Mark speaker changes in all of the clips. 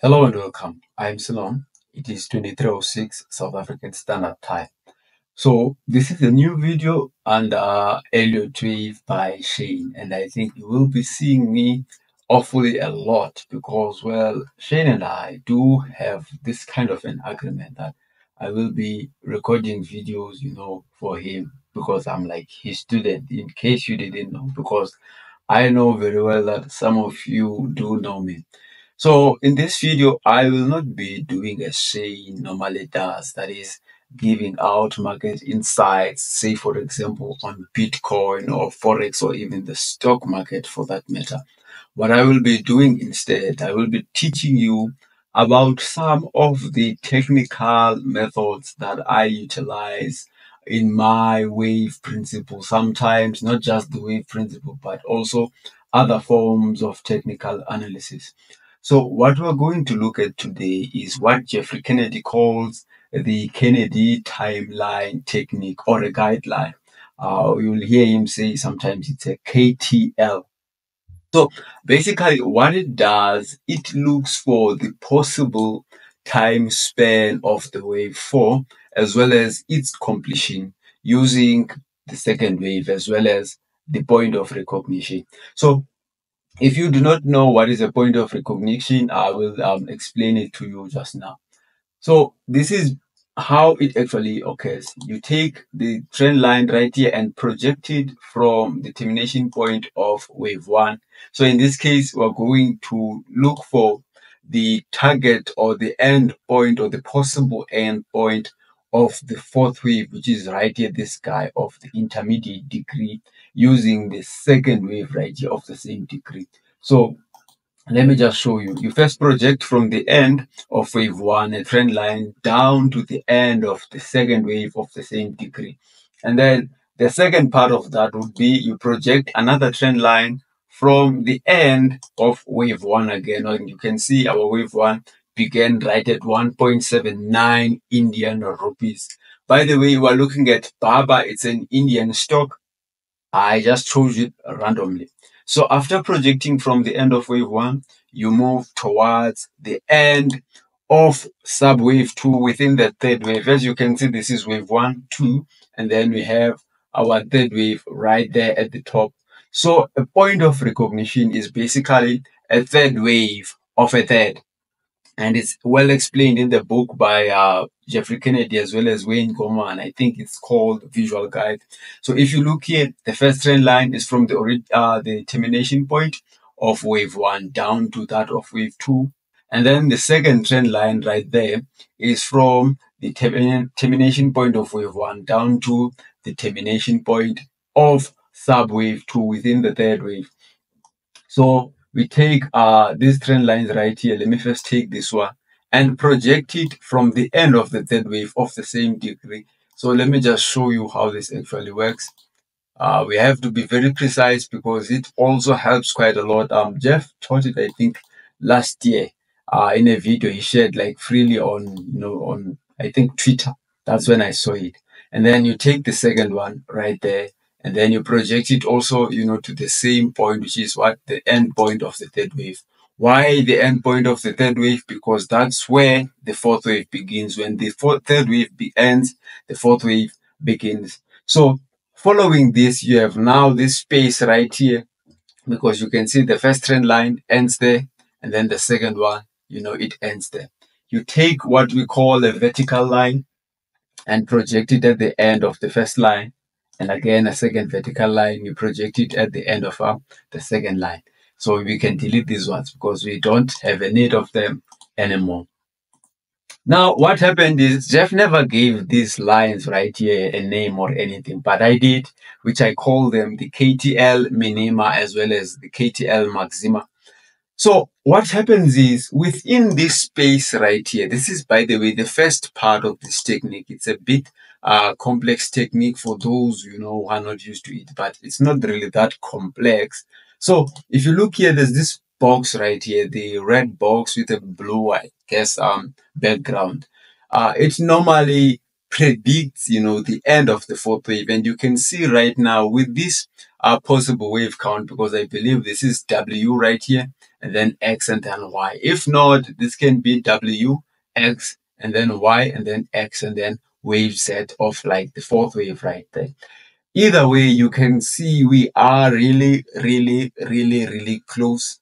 Speaker 1: Hello and welcome. I'm Siinom. It is 23:06 South African Standard Time. So this is a new video under Elliott Wave by Shane, and I think you will be seeing me awfully a lot because, well, Shane and I do have this kind of an agreement that I will be recording videos, for him because I'm like his student, in case you didn't know, because I know very well that some of you do know me. So in this video, I will not be doing as Shane normally does, that is giving out market insights, say for example on Bitcoin or Forex or even the stock market for that matter. What I will be doing instead, I will be teaching you about some of the technical methods that I utilize in my wave principle. Sometimes not just the wave principle, but also other forms of technical analysis. So what we're going to look at today is what Jeffrey Kennedy calls the Kennedy timeline technique or a guideline. You'll hear him say sometimes it's a KTL. So basically what it does, it looks for the possible time span of the waveform as well as its completion using the second wave as well as the point of recognition. So if you do not know what is a point of recognition, I will explain it to you just now. So this is how it actually occurs. You take the trend line right here and project it from the termination point of wave one. So in this case, we're going to look for the target or the end point or the possible end point of the fourth wave, which is right here, this guy of the intermediate degree, using the second wave right here of the same degree. So let me just show you. You first project from the end of wave one, a trend line, down to the end of the second wave of the same degree. And then the second part of that would be you project another trend line from the end of wave one again. And you can see our wave one began right at 1.79 Indian rupees. By the way, we're looking at Baba. It's an Indian stock. I just chose it randomly. So after projecting from the end of wave one, you move towards the end of subwave two within the third wave. As you can see, this is wave one, two, and then we have our third wave right there at the top. So a point of recognition is basically a third wave of a third. And it's well explained in the book by Jeffrey Kennedy as well as Wayne Gorman. I think it's called Visual Guide. So if you look here, the first trend line is from the termination point of wave one down to that of wave two. And then the second trend line right there is from the termination point of wave one down to the termination point of subwave two within the third wave. So we take these trend lines right here. Let me first take this one and project it from the end of the third wave of the same degree. So let me just show you how this actually works. We have to be very precise because it also helps quite a lot. Jeff taught it, I think, last year in a video he shared like freely on I think Twitter. That's when I saw it. And then you take the second one right there, and then you project it also, to the same point, which is what the end point of the third wave. Why the end point of the third wave? Because that's where the fourth wave begins. When the third wave ends, the fourth wave begins. So following this, you have now this space right here, because you can see the first trend line ends there, and then the second one, it ends there. You take what we call a vertical line and project it at the end of the first line. And again, a second vertical line, you project it at the end of the second line. So we can delete these ones because we don't have a need of them anymore. Now, what happened is Jeff never gave these lines right here a name or anything, but I did, which I call them the KTL minima as well as the KTL maxima. So what happens is within this space right here, this is, by the way, the first part of this technique. It's a bit complex technique for those, who are not used to it, but it's not really that complex. So if you look here, there's this box right here, the red box with a blue, I guess, background. It normally predicts, the end of the fourth wave. And you can see right now with this possible wave count, because I believe this is W right here, and then X and then Y. If not, this can be W, X, and then Y, and then X, and then wave set of like the fourth wave right there. Either way, you can see we are really, really, really, really close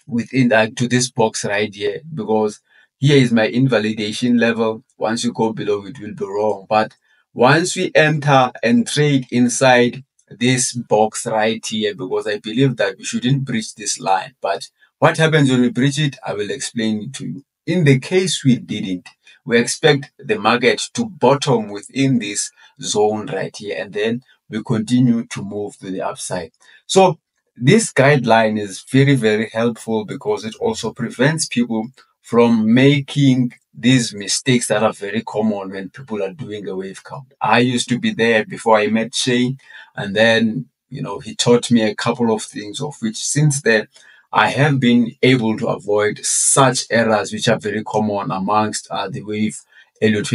Speaker 1: within that to this box right here, because here is my invalidation level. Once you go below, it will be wrong. But once we enter and trade inside this box right here, because I believe that we shouldn't breach this line. But what happens when we breach it, I will explain it to you. In the case we didn't, we expect the market to bottom within this zone right here, and then we continue to move to the upside. So this guideline is very, very helpful because it also prevents people from making these mistakes that are very common when people are doing a wave count. I used to be there before I met Shane, and then, he taught me a couple of things, of which since then I have been able to avoid such errors, which are very common amongst the Elliott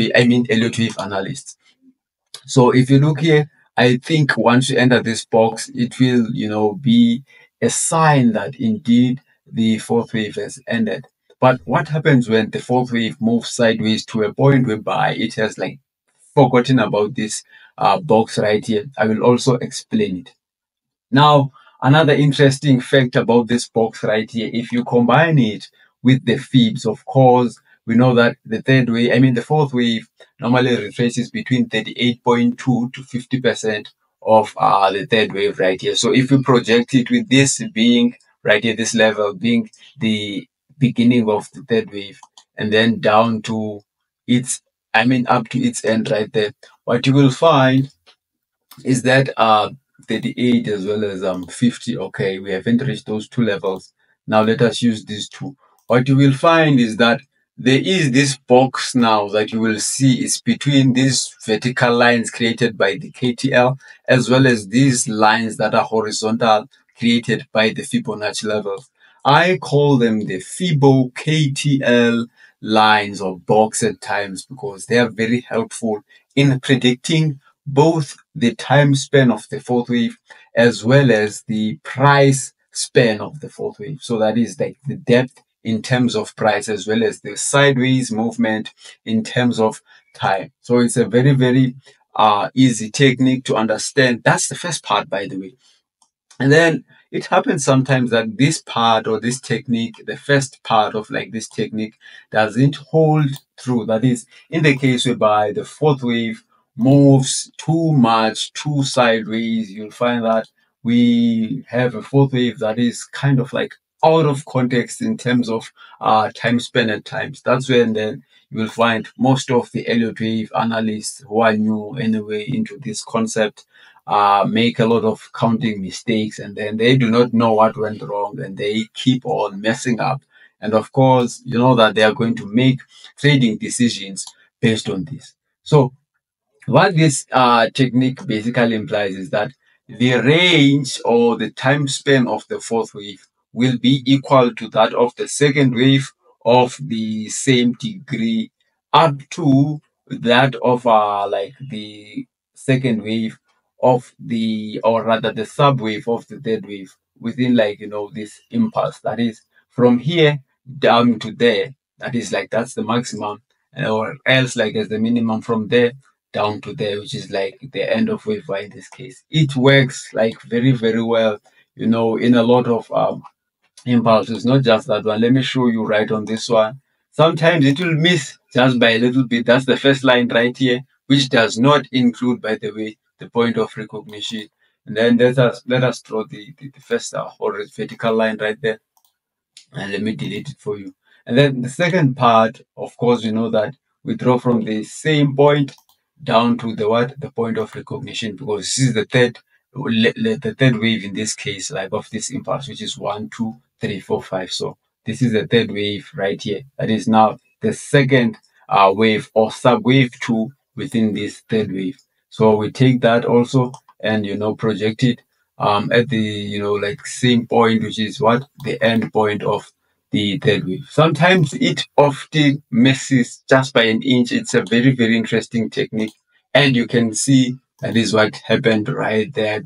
Speaker 1: Wave analysts. So if you look here, I think once you enter this box, it will, be a sign that indeed the fourth wave has ended. But what happens when the fourth wave moves sideways to a point whereby it has like forgotten about this box right here? I will also explain it. Now, another interesting fact about this box right here, if you combine it with the fibs, of course, we know that the fourth wave normally retraces between 38.2 to 50% of the third wave right here. So if we project it with this being right here, this level being the beginning of the third wave, and then down to up to its end right there, what you will find is that 38 as well as 50. Okay, we haven't reached those two levels. Now let us use these two. What you will find is that there is this box now that you will see is between these vertical lines created by the KTL as well as these lines that are horizontal created by the Fibonacci levels. I call them the Fibo KTL lines or box at times because they are very helpful in predicting both the time span of the fourth wave as well as the price span of the fourth wave. So that is like the depth in terms of price as well as the sideways movement in terms of time. So it's a very, very easy technique to understand. That's the first part, by the way. And then it happens sometimes that this part or this technique, the first part of like this technique doesn't hold true. That is in the case whereby the fourth wave moves too much, too sideways, you'll find that we have a fourth wave that is kind of like out of context in terms of time span at times. That's when then you will find most of the Elliott Wave analysts who are new anyway into this concept make a lot of counting mistakes, and then they do not know what went wrong and they keep on messing up. And of course, you know that they are going to make trading decisions based on this. So what this technique basically implies is that the range or the time span of the fourth wave will be equal to that of the second wave of the same degree up to that of like the second wave of the, or rather the subwave of the third wave within like, this impulse. That is from here down to there. That is like, that's the maximum, or else like as the minimum from there down to there, which is like the end of wave Y in this case. It works like very, very well, in a lot of impulses, not just that one. Let me show you right on this one. Sometimes it will miss just by a little bit. That's the first line right here, which does not include, by the way, the point of recognition. And then let us draw the first vertical line right there. And let me delete it for you. And then the second part, of course, you know that we draw from the same point down to the point of recognition, because this is the third wave in this case, like of this impulse, which is 1, 2, 3, 4, 5. So this is the third wave right here. That is now the second wave or subwave 2 within this third wave. So we take that also and project it at the like same point, which is what the end point of the third wave. Sometimes it often misses just by an inch. It's a very, very interesting technique, and you can see that is what happened right there.